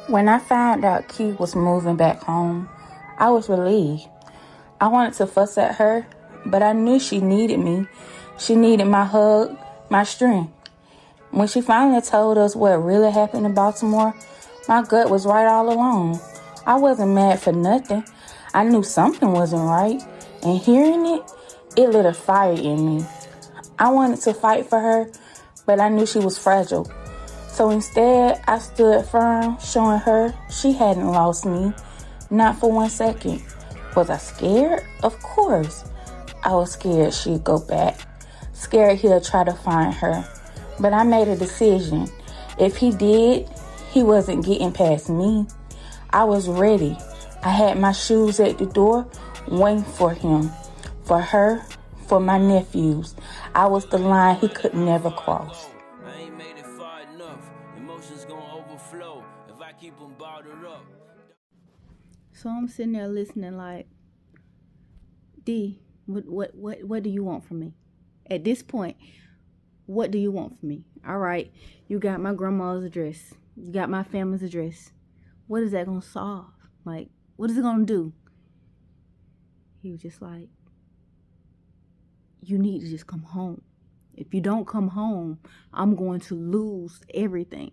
When I found out Key was moving back home, I was relieved. I wanted to fuss at her, but I knew she needed me. She needed my hug, my strength. When she finally told us what really happened in Baltimore, my gut was right all along. I wasn't mad for nothing. I knew something wasn't right, and hearing it, it lit a fire in me. I wanted to fight for her, but I knew she was fragile. So instead, I stood firm, showing her she hadn't lost me, not for 1 second. Was I scared? Of course. I was scared she'd go back, scared he'll try to find her. But I made a decision. If he did, he wasn't getting past me. I was ready. I had my shoes at the door, waiting for him, for her, for my nephews. I was the line he could never cross. So I'm sitting there listening like, D, what do you want from me? At this point, what do you want from me? All right, you got my grandma's address. You got my family's address. What is that going to solve? Like, what is it going to do? He was just like, you need to just come home. If you don't come home, I'm going to lose everything.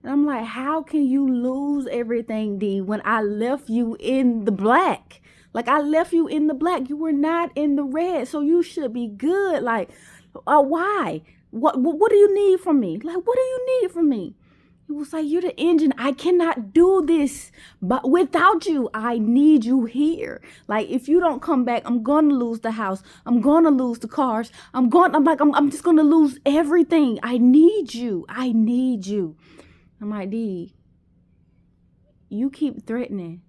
And I'm like, how can you lose everything, D, when I left you in the black? Like, I left you in the black. You were not in the red, so you should be good. Like, why? What do you need from me? Like, what do you need from me? He was like, you're the engine. I cannot do this but without you. I need you here. Like, if you don't come back, I'm going to lose the house. I'm going to lose the cars. I'm just going to lose everything. I need you. I need you. I'm like, D, you keep threatening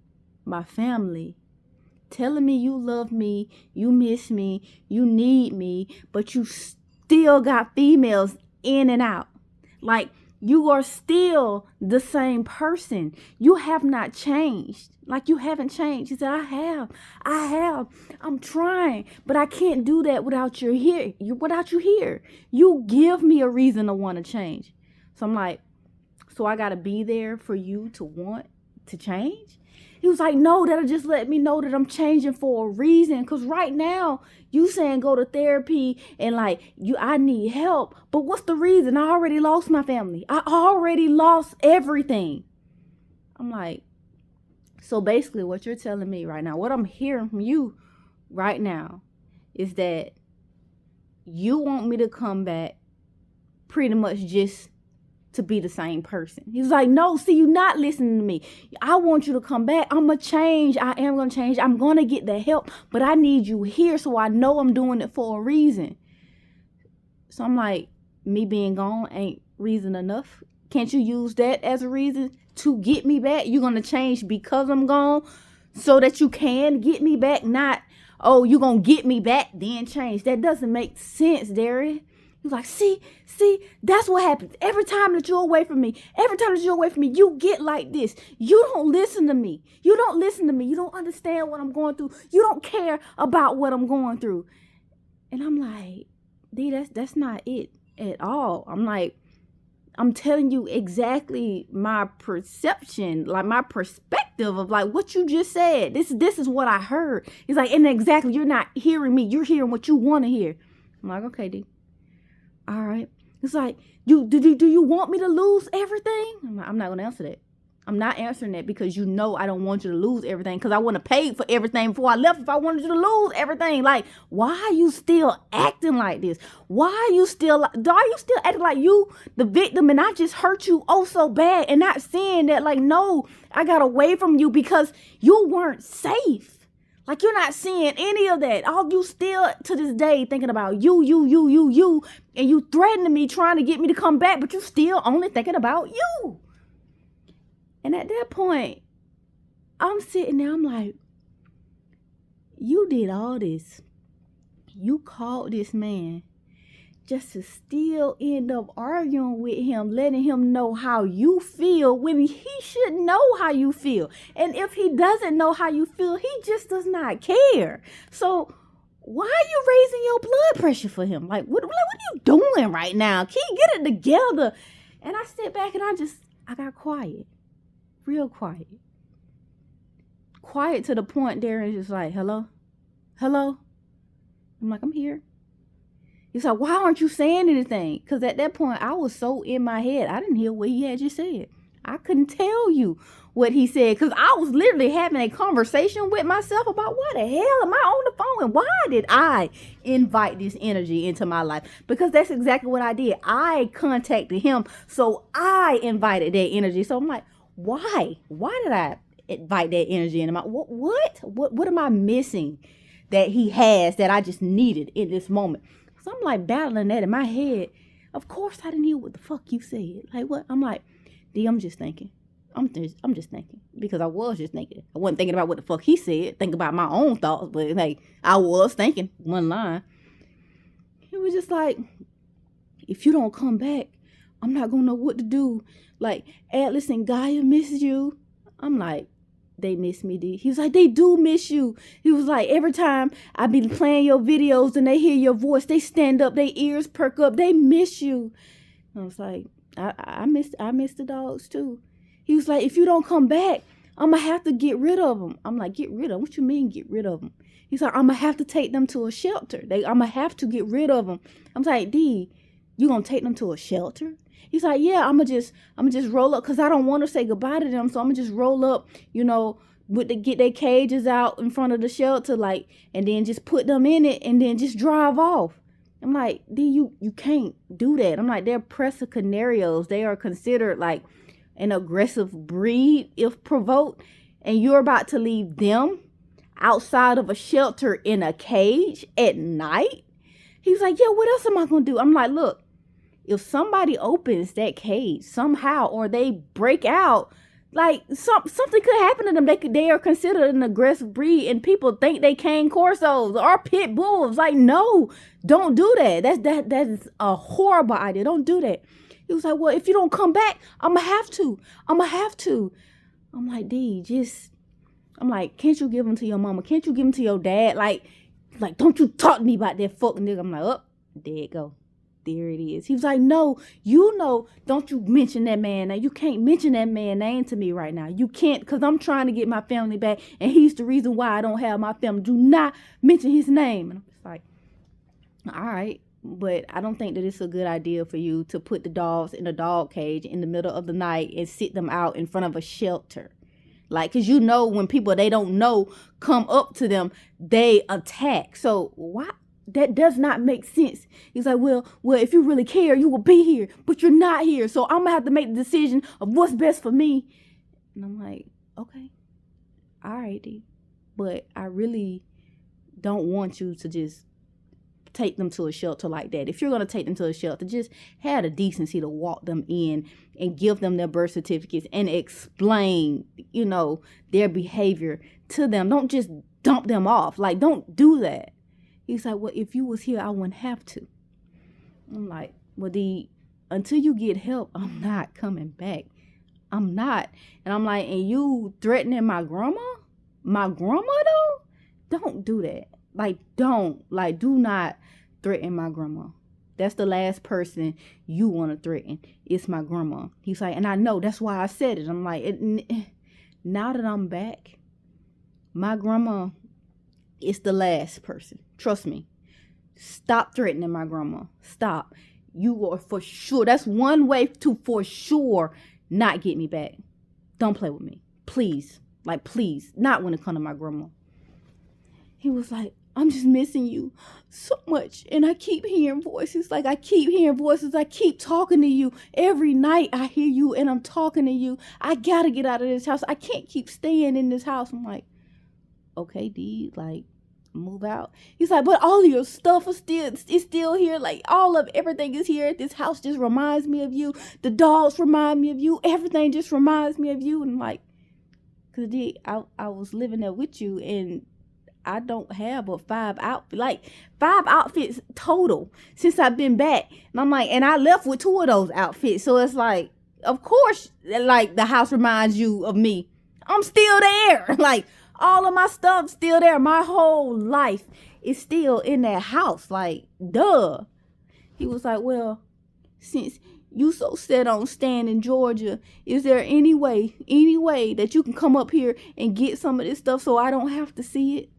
my family, telling me you love me, you miss me, you need me, but you still got females in and out. Like, you are still the same person. You have not changed. Like, you haven't changed. He said, I have. I'm trying, but I can't do that without you here. Without you here. You give me a reason to want to change. So I'm like, so I got to be there for you to want to change? He was like, no, that'll just let me know that I'm changing for a reason. Because right now, you saying go to therapy and like, I need help. But what's the reason? I already lost my family. I already lost everything. I'm like, so basically what you're telling me right now, what I'm hearing from you right now is that you want me to come back pretty much just to be the same person. He's like, no, see, you're not listening to me. I want you to come back. I'm going to change. I am going to change. I'm going to get the help, but I need you here so I know I'm doing it for a reason. So I'm like, me being gone ain't reason enough. Can't you use that as a reason to get me back? You're going to change because I'm gone so that you can get me back, not, oh, you're going to get me back, then change. That doesn't make sense, Darian. He's like, see, that's what happens. Every time that you're away from me, you get like this. You don't listen to me. You don't understand what I'm going through. You don't care about what I'm going through. And I'm like, D, that's not it at all. I'm like, I'm telling you exactly my perception, like my perspective of like what you just said. This is what I heard. He's like, and exactly, you're not hearing me. You're hearing what you want to hear. I'm like, okay, D. All right. It's like, do you want me to lose everything? I'm not going to answer that. I'm not answering that because you know I don't want you to lose everything because I want to pay for everything before I left if I wanted you to lose everything. Like, why are you still acting like this? Why are you still acting like you the victim and I just hurt you oh so bad and not seeing that like, no, I got away from you because you weren't safe. Like, you're not seeing any of that. All you still to this day thinking about you, and you threatening me, trying to get me to come back, but you still only thinking about you. And at that point, I'm sitting there, I'm like, you did all this. You called this man just to still end up arguing with him, letting him know how you feel when he should know how you feel. And if he doesn't know how you feel, he just does not care. So why are you raising your blood pressure for him? Like, what are you doing right now? Can you get it together? And I sit back and I got quiet. real quiet. Quiet to the point Darren's just like, hello? Hello? I'm like, I'm here. He's like, why aren't you saying anything? Because at that point, I was so in my head. I didn't hear what he had just said. I couldn't tell you what he said because I was literally having a conversation with myself about why the hell am I on the phone and why did I invite this energy into my life? Because that's exactly what I did. I contacted him, so I invited that energy. So I'm like, why? Why did I invite that energy into my what am I missing that he has that I just needed in this moment? So I'm like battling that in my head. Of course I didn't hear what the fuck you said. Like what? I'm like, D, I'm just thinking. I'm just thinking. Because I was just thinking. I wasn't thinking about what the fuck he said. Think about my own thoughts. But like, I was thinking one line. He was just like, if you don't come back, I'm not going to know what to do. Like, Atlas and Gaia miss you. I'm like, they miss me, D. He was like, they do miss you. He was like, every time I be playing your videos and they hear your voice, they stand up, their ears perk up, they miss you. I was like, I miss the dogs too. He was like, if you don't come back, I'm going to have to get rid of them. I'm like, get rid of them? What you mean get rid of them? He's like, I'm going to have to take them to a shelter. I'm going to have to get rid of them. I'm like, D, you going to take them to a shelter? He's like, yeah, I'm gonna just roll up because I don't want to say goodbye to them. So I'm gonna just roll up, get their cages out in front of the shelter, like, and then just put them in it and then just drive off. I'm like, D, you can't do that. I'm like, they're Presa Canarios. They are considered like an aggressive breed if provoked. And you're about to leave them outside of a shelter in a cage at night? He's like, yeah, what else am I gonna do? I'm like, look, if somebody opens that cage somehow or they break out, like something could happen to them. They are considered an aggressive breed and people think they cane corsos or pit bulls. Like, no, don't do that. That is a horrible idea. Don't do that. He was like, well, if you don't come back, I'm going to have to. I'm like, D, I'm like, can't you give them to your mama? Can't you give them to your dad? Like, don't you talk to me about that fucking nigga. I'm like, oh, there it go. There it is. He was like, no, don't you mention that man. Now, you can't mention that man name to me right now. You can't, because I'm trying to get my family back, and he's the reason why I don't have my family. Do not mention his name. And I'm just like, all right, but I don't think that it's a good idea for you to put the dogs in a dog cage in the middle of the night and sit them out in front of a shelter. Like, because when people they don't know come up to them, they attack. So why? That does not make sense. He's like, well, if you really care, you will be here, but you're not here. So I'm going to have to make the decision of what's best for me. And I'm like, okay, all right, D. But I really don't want you to just take them to a shelter like that. If you're going to take them to a shelter, just have the decency to walk them in and give them their birth certificates and explain, their behavior to them. Don't just dump them off. Like, don't do that. He's like, well, if you was here, I wouldn't have to. I'm like, well, until you get help, I'm not coming back. I'm not. And I'm like, and you threatening my grandma? My grandma, though? Don't do that. Like, do not threaten my grandma. That's the last person you want to threaten. It's my grandma. He's like, and I know, that's why I said it. I'm like, now that I'm back, my grandma is the last person. Trust me. Stop threatening my grandma. Stop. You are for sure. That's one way to for sure not get me back. Don't play with me. Please. Like, please. Not when it comes to my grandma. He was like, I'm just missing you so much. And I keep hearing voices. I keep talking to you. Every night I hear you and I'm talking to you. I got to get out of this house. I can't keep staying in this house. I'm like, okay, D, move out. He's like, but all of your stuff is still here. Like, everything is here. This house just reminds me of you. The dogs remind me of you. Everything just reminds me of you. And I'm like, because I was living there with you and I don't have but 5 outfits total since I've been back. And I'm like, and I left with 2 of those outfits. So it's like, of course, the house reminds you of me. I'm still there. All of my stuff's still there. My whole life is still in that house. Duh. He was like, well, since You so set on staying in Georgia. Is there any way that you can come up here and get some of this stuff so I don't have to see it?